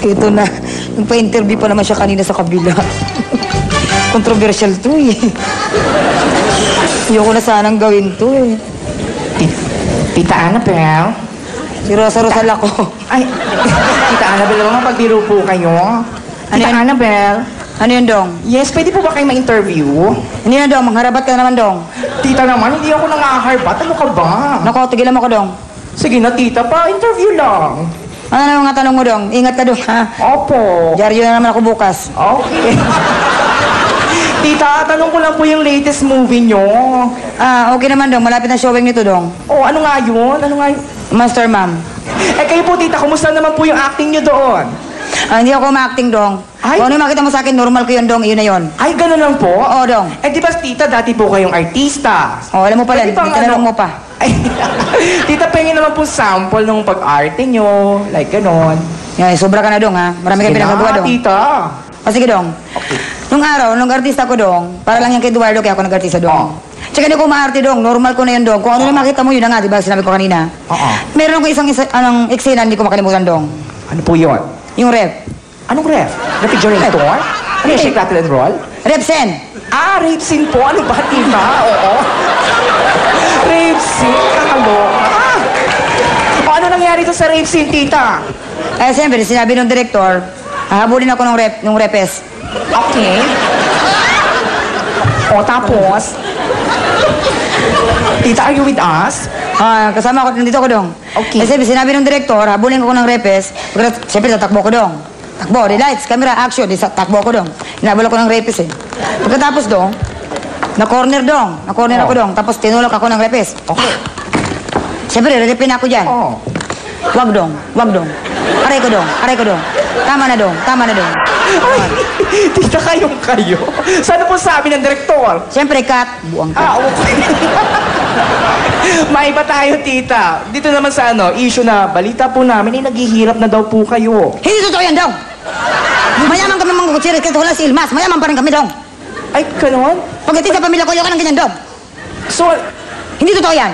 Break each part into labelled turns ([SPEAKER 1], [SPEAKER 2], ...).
[SPEAKER 1] Ito na. Nagpa-interview pa naman siya kanina sa kabila. Controversial to eh. Ayoko na sanang gawin to eh.
[SPEAKER 2] Tita Annabelle?
[SPEAKER 1] Si Rosa Rosal ako.
[SPEAKER 2] Ay, Tita Annabelle, mapagbiro po kayo. Tita Annabelle?
[SPEAKER 1] Ano yun, Dong?
[SPEAKER 2] Yes, pwede po ba kayo ma-interview?
[SPEAKER 1] Ano yun, Dong? Mangharabat ka naman, Dong.
[SPEAKER 2] Tita naman, hindi ako nangaharbat. Ano ka ba?
[SPEAKER 1] Nako, tigilan mo ko, Dong.
[SPEAKER 2] Sige na, tita, pa-interview lang.
[SPEAKER 1] Ano na mga tanong mo, Dong? Ingat ka, Dong, ha?
[SPEAKER 2] Opo.
[SPEAKER 1] Diaryo na naman ako bukas.
[SPEAKER 2] Okay. Tita, tanong ko lang po yung latest movie nyo.
[SPEAKER 1] Okay naman, Dong. Malapit na showing nito, Dong.
[SPEAKER 2] Oh, ano nga yun? Ano nga yun?
[SPEAKER 1] Master, Ma'am.
[SPEAKER 2] Eh, kayo po, tita, kumusta naman po yung acting nyo doon?
[SPEAKER 1] Hindi ako ma-acting, Dong.
[SPEAKER 2] Ay?
[SPEAKER 1] Kung ano yung makita mo sa akin, normal ko yun, Dong. Iyon na yun.
[SPEAKER 2] Ay, gano'n lang po?
[SPEAKER 1] Oo, Dong.
[SPEAKER 2] Eh, di ba, tita, dati po kayong artista?
[SPEAKER 1] Alam mo pala,
[SPEAKER 2] Pwede bang
[SPEAKER 1] tinanong mo pa.
[SPEAKER 2] Ay, tita, pengin naman po sample ng pag-arte nyo. Like, gano'n.
[SPEAKER 1] Yan, sobra ka na, Dong, ha? Marami kang pinagagawa, Dong.
[SPEAKER 2] Tita.
[SPEAKER 1] Sige, Dong.
[SPEAKER 2] Okay.
[SPEAKER 1] Nung araw, nung artista ko, Dong, para lang yan kay Eduardo, kaya ako nag-artista, Dong. Tsaka hindi ko maarte, Dong. Normal ko na yun, Dong. Kung ano na makita mo, yun na nga, di ba? Sinabi ko kanina. Meron ako isang eksena, hindi ko makalimutan, Dong.
[SPEAKER 2] Ano po yun?
[SPEAKER 1] Yung rep.
[SPEAKER 2] Anong ref? Refrigerator? Ano yung shake, rattle, and roll?
[SPEAKER 1] Rep sen.
[SPEAKER 2] Rape scene po. Ano ba, tita? Oo. Rape scene? Kakaloka. O ano nangyari to sa rape scene, tita?
[SPEAKER 1] Siyempre, sinabi ng director, hahabulin ako ng repes.
[SPEAKER 2] Okay. O tapos? Tita, are you with us?
[SPEAKER 1] Kasama ko, nandito ko, Dong.
[SPEAKER 2] Okay.
[SPEAKER 1] Siyempre, sinabi ng director, habulin ko ng repes. Siyempre, tatakbo ko, Dong. Takbo, di lights, camera, action, di takbo ko, Dong. Hinabol ko ng repes, eh. Pagkatapos, Dong, na-corner, Dong. Na-corner ako, Dong. Tapos, tinulak ako ng repes.
[SPEAKER 2] Okay.
[SPEAKER 1] Siyempre, re-repin ako dyan. Wag, Dong. Wag, Dong. Aray ko, Dong. Aray ko, Dong. Tama na, Dong. Tama na, Dong.
[SPEAKER 2] Ay, tita, kayong kayo. Sana po sabi ng direktor?
[SPEAKER 1] Siyempre, cut. Buang ka.
[SPEAKER 2] Okay. Maiba tayo, tita. Dito naman sa issue na balita po namin, naghihirap na daw po kayo.
[SPEAKER 1] Hindi totoo yan, Dong. Mayaman kami mga kutsiri, kasi wala si Ilmas. Mayaman pa rin kami, Dong.
[SPEAKER 2] Ay, gano'n?
[SPEAKER 1] Pagdating sa pamilya ko, ayaw ka ng ganyan, Dong.
[SPEAKER 2] So,
[SPEAKER 1] hindi totoo yan.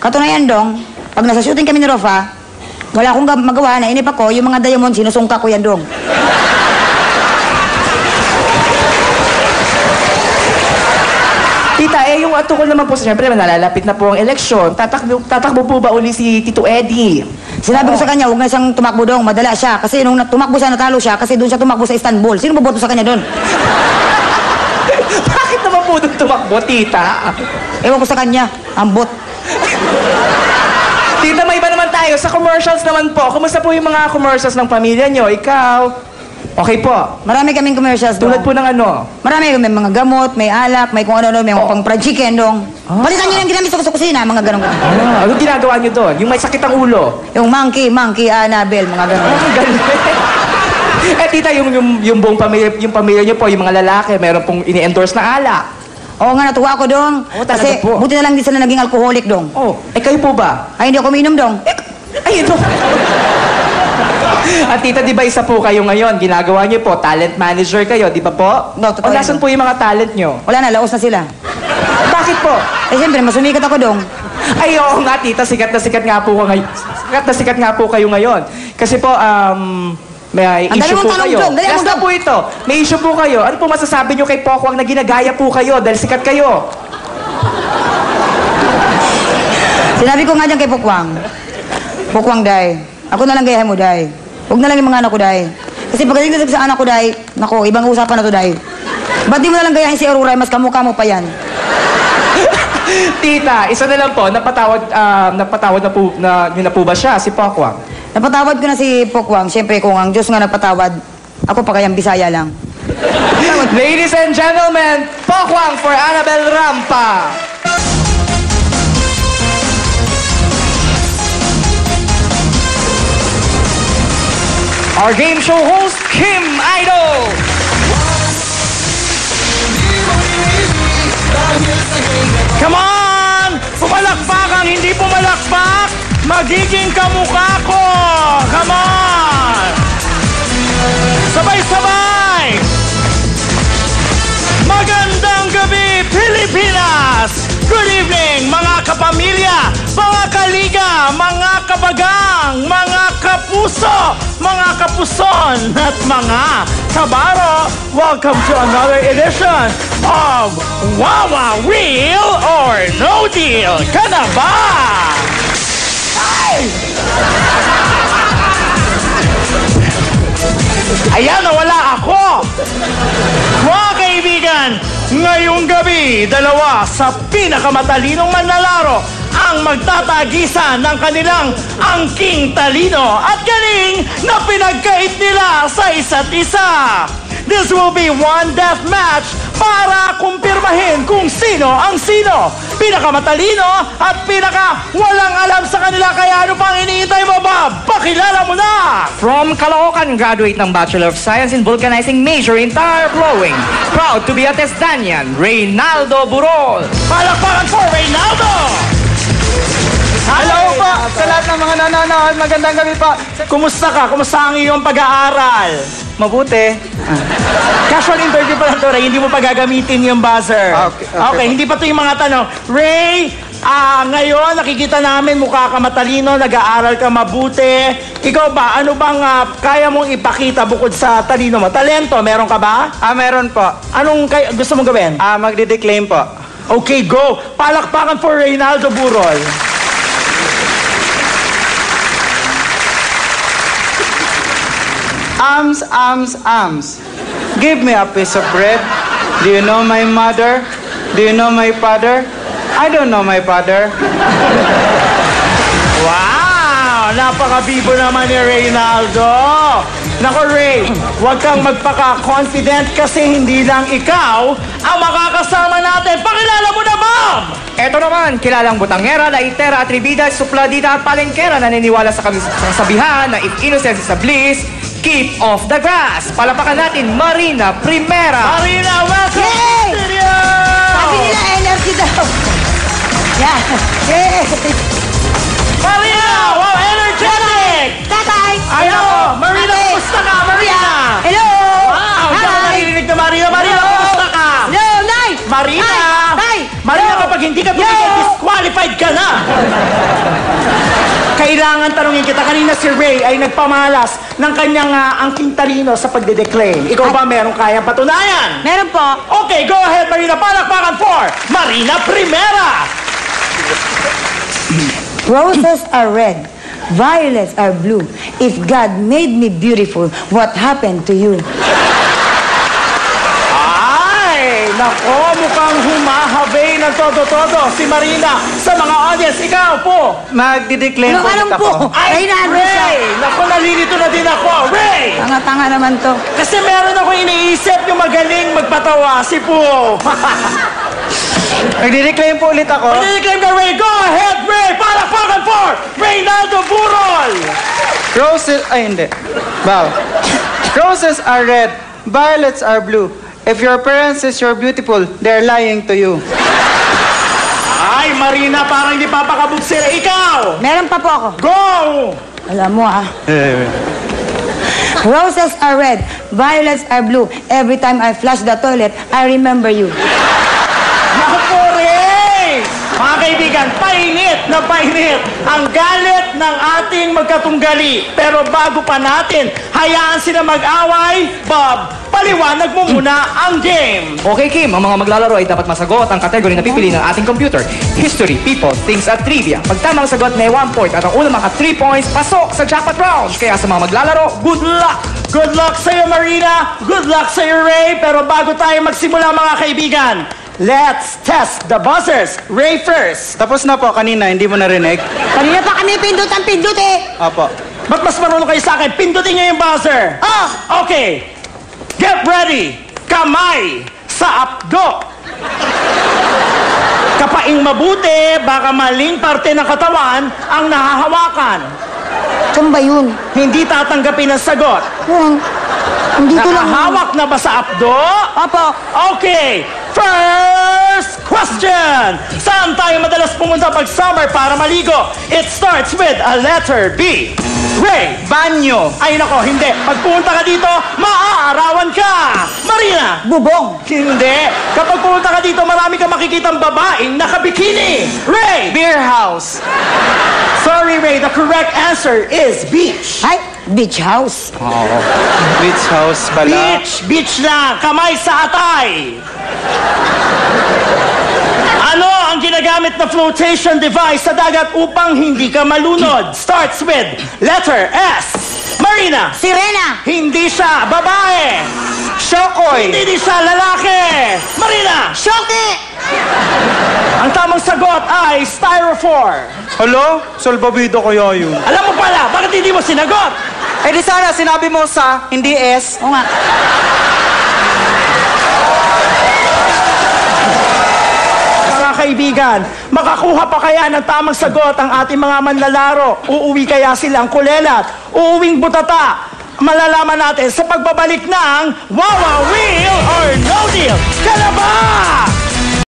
[SPEAKER 1] Katunayan, Dong, pag nasa shooting kami ni Rofa, wala akong magawa, nainip ako, yung mga diamond, sinusungka ko yan, Dong.
[SPEAKER 2] tita, yung atukol naman po, siyempre, nalalapit na po ang eleksyon. Tatakbo po ba uli si Tito Eddie?
[SPEAKER 1] Sinabi ko sa kanya, huwag na siyang tumakbo, Dong. Madala siya. Kasi nung tumakbo siya, natalo siya. Kasi doon siya tumakbo sa Istanbul. Sino boboto sa kanya doon?
[SPEAKER 2] Bakit naman po doon tumakbo, tita?
[SPEAKER 1] Ewan ko sa kanya. Ambot.
[SPEAKER 2] Tita, may iba naman tayo. Sa commercials naman po. Kumusta po yung mga commercials ng pamilya nyo? Ikaw? Okay po.
[SPEAKER 1] Marami kaming commercials, Dong.
[SPEAKER 2] Tulad po ng ano?
[SPEAKER 1] Marami, may mga gamot, may alak, may kung ano-ano, may mga pang-fried chicken, Dong. Palitan nyo yung ginamit ko sa kusina, mga ganun.
[SPEAKER 2] Anong ginagawa nyo doon? Yung may sakit ang ulo?
[SPEAKER 1] Yung monkey, Annabelle, mga ganun.
[SPEAKER 2] Ganun. Eh, tita, yung buong pamilya nyo po, yung mga lalaki, meron pong ini-endorse na alak.
[SPEAKER 1] Oo nga, natuwa ako, Dong.
[SPEAKER 2] Talaga
[SPEAKER 1] Kasi
[SPEAKER 2] po.
[SPEAKER 1] buti na lang di sila naging alcoholic, Dong.
[SPEAKER 2] Kayo po ba?
[SPEAKER 1] Ay, hindi ako uminom, Dong.
[SPEAKER 2] Ay, ito. At tita, di ba isa po kayo ngayon? Ginagawa niyo po, talent manager kayo, di ba po?
[SPEAKER 1] No, totoo
[SPEAKER 2] o nasan po yung mga talent nyo?
[SPEAKER 1] Wala na, laos na sila.
[SPEAKER 2] Bakit po?
[SPEAKER 1] Siyempre, masumikat ako, Dong.
[SPEAKER 2] Ay, oo nga, tita, sikat na sikat nga po ngayon. Sikat na sikat nga po kayo ngayon. Kasi po, may issue po kayo. Last na po ito. May issue po kayo. Ano po masasabi nyo kay Pokwang na ginagaya po kayo dahil sikat kayo?
[SPEAKER 1] Sinabi ko nga dyan kay Pokwang. Pokwang, Day. Ako na lang gayahin mo, Day. Huwag na lang yung mga anak ko, Day. Kasi pagdating sa anak ko, Day, nako, ibang usapan na to, Day. Ba't di mo na lang gayahin si Aurora, mas kamukha mo pa yan?
[SPEAKER 2] Tita, isa na lang po, napatawad na po ba siya, si Pokwang?
[SPEAKER 1] Napatawad ko na si Pokwang. Siyempre, kung ang Diyos nga nagpatawad, ako pa kayang Bisaya lang.
[SPEAKER 2] Ladies and gentlemen, Pokwang for Annabelle Rampa. Our game show host, Kim Idol.
[SPEAKER 3] Come on! Pumalakpak ang hindi pumalakpak, magiging kamukha ko! Come on! Sabay-sabay! Magandang gabi, Pilipinas! Good evening, mga kapamilya, mga kaliga, mga kabagang, mga kapuso, mga mga kapuson at mga kabaro, welcome to another edition of Wawa Real or No Deal. Ka na ba? Ay! Ayan, nawala ako! Mga kaibigan, ngayong gabi, dalawa sa pinakamatalinong manlalaro ang magtatagisan ng kanilang angking talino at galing na pinagkait nila sa isa't isa. This will be one death match para kumpirmahin kung sino ang sino. Pinakamatalino at walang alam sa kanila. Kaya ano pang iniintay mo, Bob? Pakilala mo na!
[SPEAKER 2] From Caloocan, graduate ng Bachelor of Science in Vulcanizing, major in tire blowing. Proud to be a Testanian, Reynaldo Burol.
[SPEAKER 3] Palakpakan for Reynaldo!
[SPEAKER 2] Hello po sa lahat ng mga nanonood. Magandang gabi po.
[SPEAKER 3] Kumusta ka? Kumusta ang iyong pag-aaral?
[SPEAKER 2] Mabuti.
[SPEAKER 3] Casual interview pa lang to, Ray. Hindi mo pa gagamitin yung buzzer. Okay, hindi pa to yung mga tanong. Ray, ngayon nakikita namin mukha ka matalino, nag-aaral ka mabuti. Ikaw ba, ano bang kaya mong ipakita bukod sa talino mo? Talento, meron ka ba?
[SPEAKER 2] Meron po.
[SPEAKER 3] Anong gusto mong gawin?
[SPEAKER 2] Magdideclaim po.
[SPEAKER 3] Okay, go! Palakpakan for Reynaldo Burol.
[SPEAKER 4] Arms. Give me a piece of bread. Do you know my mother? Do you know my father? I don't know my father.
[SPEAKER 3] Wow! Napaka-bibo naman ni Reynaldo. Nako, Ray, huwag kang magpaka-confident kasi hindi lang ikaw ang makakasama natin. Pakilala mo na, Bob!
[SPEAKER 2] Eto naman, kilalang butangera, laitera, atribida, supladita at palengkera naniniwala sa kasabihan na if innocence is a bliss, keep off the grass. Palapakan natin, Marina Primera.
[SPEAKER 3] Marina, welcome to the studio!
[SPEAKER 1] Sabi nila energy daw. Yeah. Yay!
[SPEAKER 3] Marina! Wow, energetic!
[SPEAKER 1] Tatay!
[SPEAKER 3] Ay, ako! Marina,
[SPEAKER 1] Ate!
[SPEAKER 3] kumusta ka, Marina?
[SPEAKER 1] Hello!
[SPEAKER 3] Wow, hindi ako
[SPEAKER 1] Hi!
[SPEAKER 3] naririnig na Marina. Marina,
[SPEAKER 1] Hello!
[SPEAKER 3] kumusta ka?
[SPEAKER 1] Hello, Nay!
[SPEAKER 3] Marina!
[SPEAKER 1] Nay!
[SPEAKER 3] Marina,
[SPEAKER 1] Hello!
[SPEAKER 3] kapag hindi ka tumigil,
[SPEAKER 1] Yo!
[SPEAKER 3] disqualified ka na! Kailangan tanungin kita. Kanina si Ray ay nagpamalas ng kanyang angking talino sa pagdedeclaim. Ikaw ba meron kayang patunayan?
[SPEAKER 1] Meron po.
[SPEAKER 3] Okay, go ahead, Marina. Palakpakan for Marina Primera!
[SPEAKER 1] Roses are red. Violets are blue. If God made me beautiful, what happened to you?
[SPEAKER 3] Ay, nako, mukhang humahabay ng todo-todo si Marina sa mga audience. Ikaw po.
[SPEAKER 4] Magdideclaim po
[SPEAKER 1] Anong
[SPEAKER 4] ulit
[SPEAKER 1] po?
[SPEAKER 4] ako.
[SPEAKER 1] Ay, nandun siya.
[SPEAKER 3] Ray! Nako, nalilito na din ako. Ray!
[SPEAKER 1] Tanga-tanga naman to.
[SPEAKER 3] Kasi meron ako iniisip yung magaling magpatawa, si Poo.
[SPEAKER 4] Magdideclaim po ulit ako.
[SPEAKER 3] Pag-i-claim ka, Ray. Go ahead, Ray! Palakpakan for Reynaldo Burol!
[SPEAKER 4] Roses, ay hindi. Wow. Roses are red. Violets are blue. If your parents says you're beautiful, they're lying to you.
[SPEAKER 3] Ay, Marina, parang hindi papakabuksira. Ikaw!
[SPEAKER 1] Meron pa po ako.
[SPEAKER 3] Go!
[SPEAKER 1] Alam mo Roses are red. Violets are blue. Every time I flush the toilet, I remember you.
[SPEAKER 3] Naku po, Ray! Mga kaibigan, painit na painit ang galit ng ating magkatunggali. Pero bago pa natin, hayaan sila mag-away. Bob, paliwanag mo muna ang game.
[SPEAKER 2] Okay, Kim, ang mga maglalaro ay dapat masagot ang kategory na pipili ng ating computer. History, people, things at trivia. Pag tamang sagot, may 1 point at ang unang maka 3 points, pasok sa jackpot round. Kaya sa mga maglalaro, good luck!
[SPEAKER 3] Good luck sa'yo, Marina. Good luck sa'yo, Ray. Pero bago tayo magsimula, mga kaibigan, let's test the buzzers. Ray first.
[SPEAKER 4] Tapos na po kanina, hindi mo narinig?
[SPEAKER 1] Kanina pa kami pindot ang pindot eh.
[SPEAKER 4] Opo.
[SPEAKER 3] Ba't mas marunong kayo sa akin? Pindutin niyo yung buzzer. Okay. Get ready. Kamay sa apdo. Kapaing mabuti, baka maling parte ng katawan ang nahahawakan.
[SPEAKER 1] Saan ba yun?
[SPEAKER 3] Hindi tatanggapin ang sagot.
[SPEAKER 1] Hindi ko lang.
[SPEAKER 3] Nakahawak na ba sa apdo?
[SPEAKER 1] Opo.
[SPEAKER 3] Okay. First question. Saan tayo madalas pumunta pag summer para maligo? It starts with a letter B. Ray.
[SPEAKER 4] Banyo.
[SPEAKER 3] Ay nako, hindi. Pag pumunta ka dito, maaarawan ka. Marina.
[SPEAKER 1] Bubong.
[SPEAKER 3] Hindi. Kapag pumunta ka dito, marami kang makikitang babaeng nakabikini. Ray.
[SPEAKER 4] Beer house.
[SPEAKER 3] Sorry, Ray. The correct answer is beach.
[SPEAKER 1] Ay, Beach house.
[SPEAKER 4] Oo. Beach house pala.
[SPEAKER 3] Beach lang, kamay sa atay. Ano ang ginagamit na flotation device sa dagat upang hindi ka malunod? Starts with letter S. Marina.
[SPEAKER 1] Sirena.
[SPEAKER 3] Hindi siya babae.
[SPEAKER 4] Shokoy.
[SPEAKER 3] Hindi siya lalaki. Marina.
[SPEAKER 1] Shoki.
[SPEAKER 3] Ang tamang sagot ay styrofoam.
[SPEAKER 4] Hello? Salbabida kaya yun.
[SPEAKER 3] Alam mo pala, bakit hindi mo sinagot?
[SPEAKER 4] Eh di sana sinabi mo sa, hindi S.
[SPEAKER 1] Oo nga.
[SPEAKER 3] Mga kaibigan, makakuha pa kaya ng tamang sagot ang ating mga manlalaro? Uuwi kaya silang kulelat? Uuwing butata? Malalaman natin sa pagbabalik ng Wawa Wheel or No Deal. Kalaba!